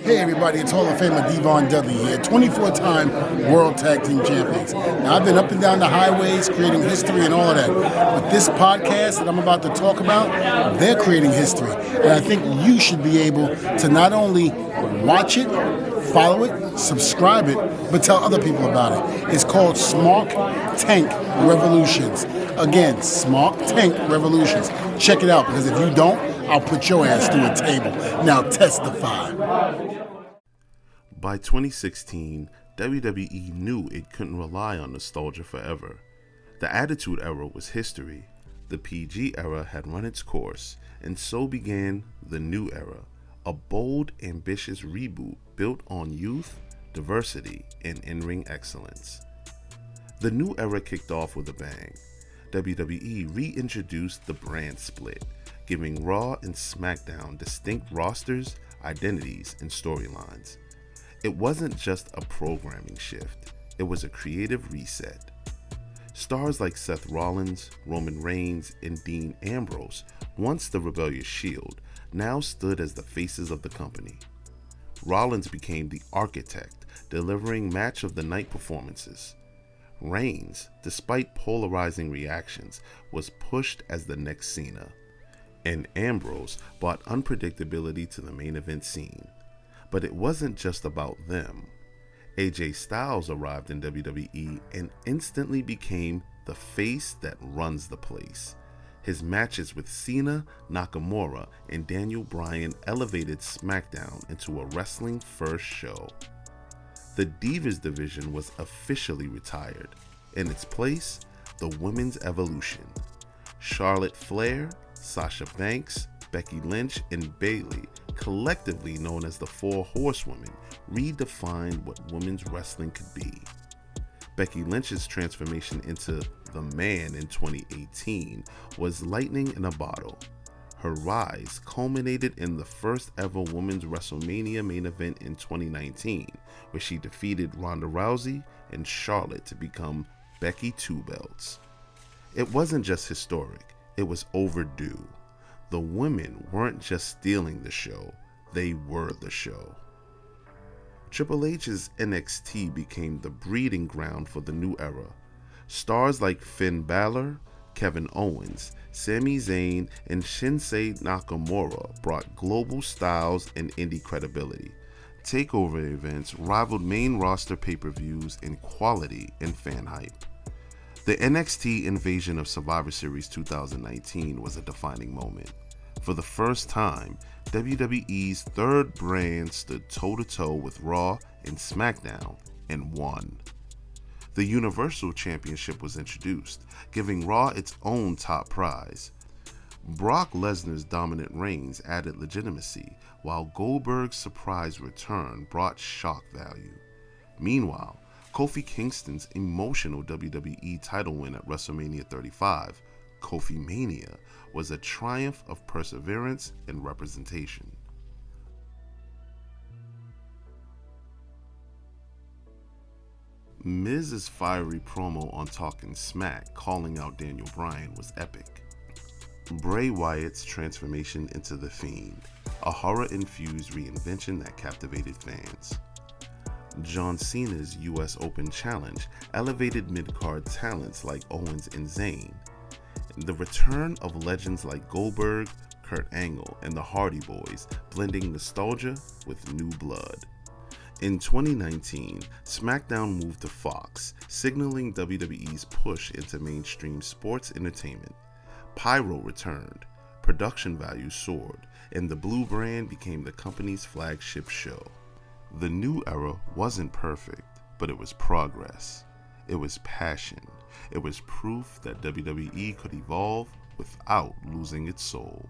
Hey everybody, it's Hall of Famer Devon Dudley here, 24-time World Tag Team Champions. Now I've been up and down the highways creating history and all of that. But this podcast that I'm about to talk about, they're creating history. And I think you should be able to not only watch it, follow it, subscribe it, but tell other people about it. It's called Smart Tank Revolutions. Again, Smart Tank Revolutions. Check it out, because if you don't, I'll put your ass through a table. Now testify. By 2016, WWE knew it couldn't rely on nostalgia forever. The Attitude Era was history. The PG era had run its course, and so began the New Era, a bold, ambitious reboot built on youth, diversity, and in-ring excellence. The New Era kicked off with a bang. WWE reintroduced the brand split, giving Raw and SmackDown distinct rosters, identities, and storylines. It wasn't just a programming shift, it was a creative reset. Stars like Seth Rollins, Roman Reigns, and Dean Ambrose, once the rebellious Shield, now stood as the faces of the company. Rollins became the architect, delivering match of the night performances. Reigns, despite polarizing reactions, was pushed as the next Cena. And Ambrose brought unpredictability to the main event scene. But it wasn't just about them. AJ Styles arrived in WWE and instantly became the face that runs the place. His matches with Cena, Nakamura, and Daniel Bryan elevated SmackDown into a wrestling-first show. The Divas division was officially retired. In its place, the Women's Evolution. Charlotte Flair, Sasha Banks, Becky Lynch, and Bayley, collectively known as the Four Horsewomen, redefined what women's wrestling could be. Becky Lynch's transformation into the Man in 2018 was lightning in a bottle. Her rise culminated in the first ever women's WrestleMania main event in 2019, where she defeated Ronda Rousey and Charlotte to become Becky Two Belts. It wasn't just historic, it was overdue. The women weren't just stealing the show, they were the show. Triple H's NXT became the breeding ground for the new era. Stars like Finn Balor, Kevin Owens, Sami Zayn, and Shinsuke Nakamura brought global styles and indie credibility. Takeover events rivaled main roster pay-per-views in quality and fan hype. The NXT Invasion of Survivor Series 2019 was a defining moment. For the first time, WWE's third brand stood toe-to-toe with Raw and SmackDown and won. The Universal Championship was introduced, giving Raw its own top prize. Brock Lesnar's dominant reigns added legitimacy, while Goldberg's surprise return brought shock value. Meanwhile, Kofi Kingston's emotional WWE title win at WrestleMania 35, Kofi Mania, was a triumph of perseverance and representation. Miz's fiery promo on Talking Smack calling out Daniel Bryan was epic. Bray Wyatt's transformation into The Fiend, a horror-infused reinvention that captivated fans. John Cena's US Open Challenge elevated mid-card talents like Owens and Zayn. The return of legends like Goldberg, Kurt Angle, and the Hardy Boys, blending nostalgia with new blood. In 2019, SmackDown moved to Fox, signaling WWE's push into mainstream sports entertainment. Pyro returned, production values soared, and the Blue brand became the company's flagship show. The new era wasn't perfect, but it was progress. It was passion. It was proof that WWE could evolve without losing its soul.